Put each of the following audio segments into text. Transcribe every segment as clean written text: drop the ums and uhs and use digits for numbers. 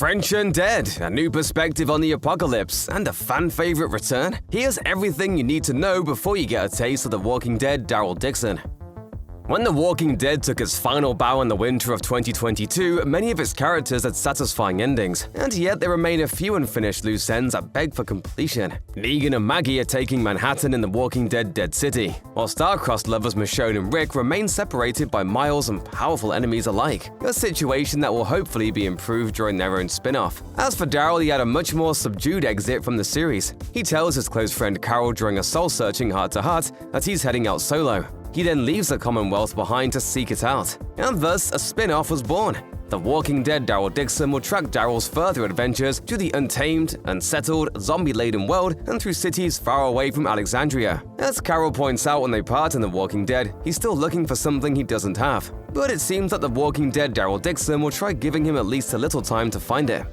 French undead, a new perspective on the apocalypse, and a fan-favorite return? Here's everything you need to know before you get a taste of The Walking Dead Daryl Dixon. When The Walking Dead took its final bow in the winter of 2022, many of its characters had satisfying endings, and yet there remain a few unfinished loose ends that beg for completion. Negan and Maggie are taking Manhattan in The Walking Dead Dead City, while star-crossed lovers Michonne and Rick remain separated by miles and powerful enemies alike, a situation that will hopefully be improved during their own spin-off. As for Daryl, he had a much more subdued exit from the series. He tells his close friend Carol during a soul-searching heart-to-heart that he's heading out solo. He then leaves the Commonwealth behind to seek it out, and thus a spin-off was born. The Walking Dead Daryl Dixon will track Daryl's further adventures to the untamed, unsettled, zombie-laden world and through cities far away from Alexandria. As Carol points out when they part in The Walking Dead, he's still looking for something he doesn't have. But it seems that The Walking Dead Daryl Dixon will try giving him at least a little time to find it.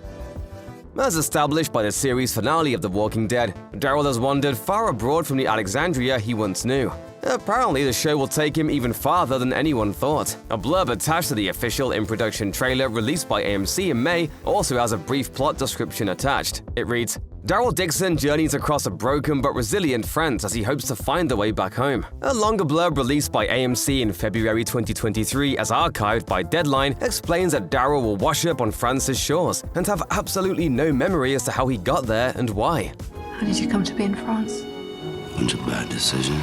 As established by the series finale of The Walking Dead, Daryl has wandered far abroad from the Alexandria he once knew. Apparently, the show will take him even farther than anyone thought. A blurb attached to the official in-production trailer released by AMC in May also has a brief plot description attached. It reads, Daryl Dixon journeys across a broken but resilient France as he hopes to find the way back home. A longer blurb released by AMC in February 2023 as archived by Deadline explains that Daryl will wash up on France's shores and have absolutely no memory as to how he got there and why. How did you come to be in France? Bunch of bad decisions.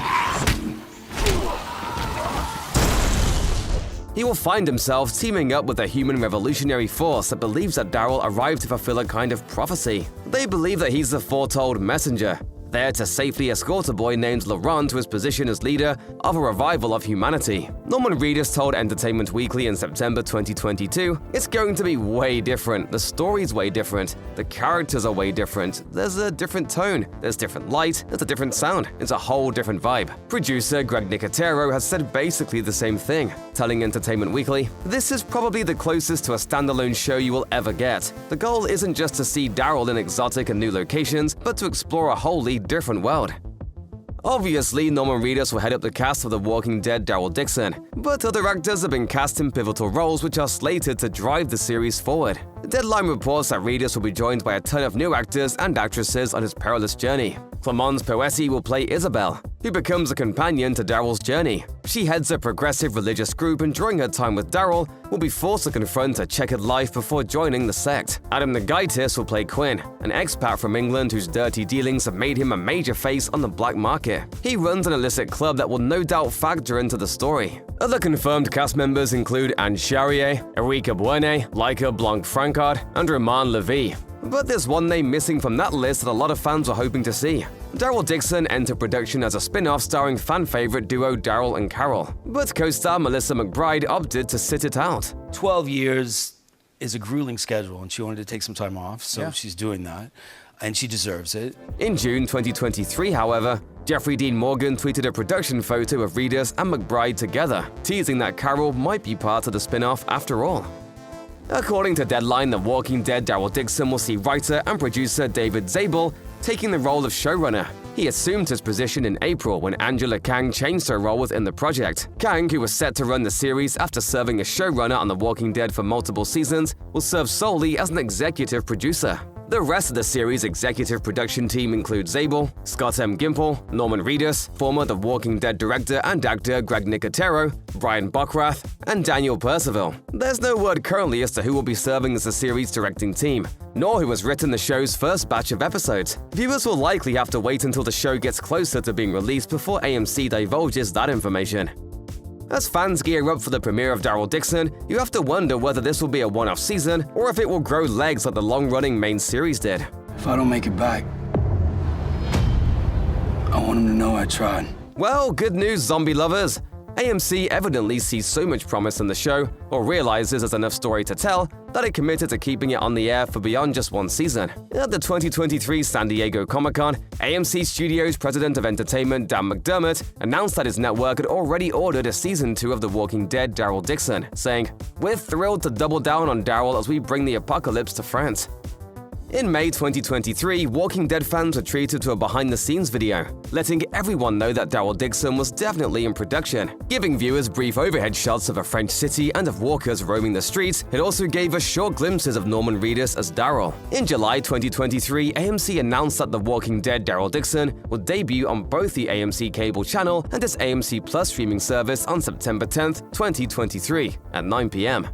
He will find himself teaming up with a human revolutionary force that believes that Daryl arrived to fulfill a kind of prophecy. They believe that he's the foretold messenger, there to safely escort a boy named Laurent to his position as leader of a revival of humanity. Norman Reedus told Entertainment Weekly in September 2022, "It's going to be way different. The story's way different. The characters are way different. There's a different tone. There's different light. There's a different sound. It's a whole different vibe." Producer Greg Nicotero has said basically the same thing, telling Entertainment Weekly, "This is probably the closest to a standalone show you will ever get. The goal isn't just to see Daryl in exotic and new locations, but to explore a wholly different world." Obviously, Norman Reedus will head up the cast of The Walking Dead Daryl Dixon, but other actors have been cast in pivotal roles which are slated to drive the series forward. Deadline reports that Reedus will be joined by a ton of new actors and actresses on his perilous journey. Clemence Poetti will play Isabel, who becomes a companion to Daryl's journey. She heads a progressive religious group and during her time with Daryl will be forced to confront a checkered life before joining the sect. Adam Nagaitis will play Quinn, an expat from England whose dirty dealings have made him a major face on the black market. He runs an illicit club that will no doubt factor into the story. Other confirmed cast members include Anne Charrier, Erika Buene, Laika Blanc-Francard, and Roman Levy. But there's one name missing from that list that a lot of fans were hoping to see. Daryl Dixon entered production as a spin-off starring fan-favorite duo Daryl and Carol, but co-star Melissa McBride opted to sit it out. 12 years is a grueling schedule, and she wanted to take some time off, so she's doing that, and she deserves it. In June 2023, however, Jeffrey Dean Morgan tweeted a production photo of Reedus and McBride together, teasing that Carol might be part of the spin-off after all. According to Deadline, The Walking Dead Daryl Dixon will see writer and producer David Zabel taking the role of showrunner. He assumed his position in April when Angela Kang changed her role within the project. Kang, who was set to run the series after serving as showrunner on The Walking Dead for multiple seasons, will serve solely as an executive producer. The rest of the series' executive production team includes Zabel, Scott M. Gimple, Norman Reedus, former The Walking Dead director and actor Greg Nicotero, Brian Bockrath, and Daniel Percival. There's no word currently as to who will be serving as the series' directing team, nor who has written the show's first batch of episodes. Viewers will likely have to wait until the show gets closer to being released before AMC divulges that information. As fans gear up for the premiere of Daryl Dixon, you have to wonder whether this will be a one-off season or if it will grow legs like the long-running main series did. If I don't make it back, I want him to know I tried. Well, good news, zombie lovers. AMC evidently sees so much promise in the show, or realizes there's enough story to tell, that it committed to keeping it on the air for beyond just one season. At the 2023 San Diego Comic-Con, AMC Studios President of Entertainment Dan McDermott announced that his network had already ordered a Season 2 of The Walking Dead Daryl Dixon, saying, "We're thrilled to double down on Daryl as we bring the apocalypse to France." In May 2023, Walking Dead fans were treated to a behind-the-scenes video, letting everyone know that Daryl Dixon was definitely in production. Giving viewers brief overhead shots of a French city and of walkers roaming the streets, it also gave us short glimpses of Norman Reedus as Daryl. In July 2023, AMC announced that The Walking Dead Daryl Dixon would debut on both the AMC cable channel and its AMC Plus streaming service on September 10, 2023, at 9 p.m.